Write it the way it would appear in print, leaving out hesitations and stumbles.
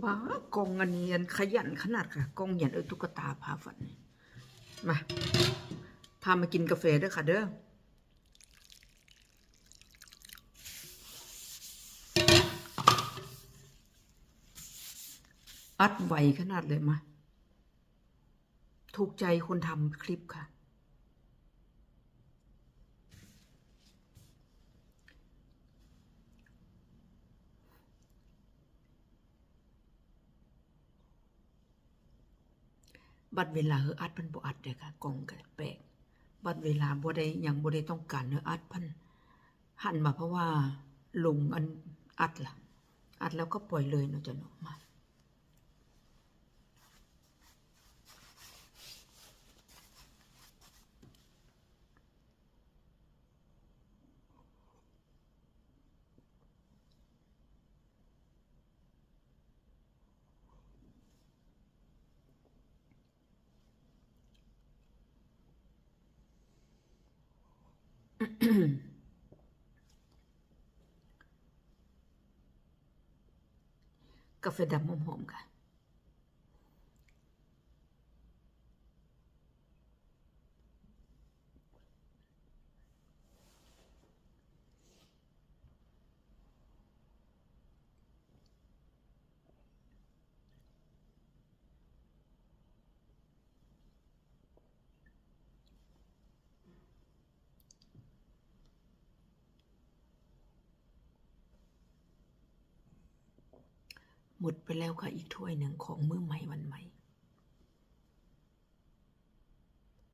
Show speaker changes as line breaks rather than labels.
บ้ากองอันนี้ขยันขนาดค่ะกองเหยียนตุ๊กตาพาฝันมาพามากินกาแฟเด้อค่ะเด้ออัดไวขนาดเลยมาถูกใจคนทำคลิปค่ะบัดเวลาอัดพันบ่อัดเด้อค่ะกองกันแปลกบัดเวลาบ่ได้ยังบ่ได้ต้องการอัดพันหันมาเพราะว่าลงอันอัดล่ะอัดแล้วก็ปล่อยเลยเนาะจ้ะเนาะมากาแฟดำหอมๆค่ะหมดไปแล้วค่ะอีกถ้วยหนึ่งของมื้อใหม่วันใหม่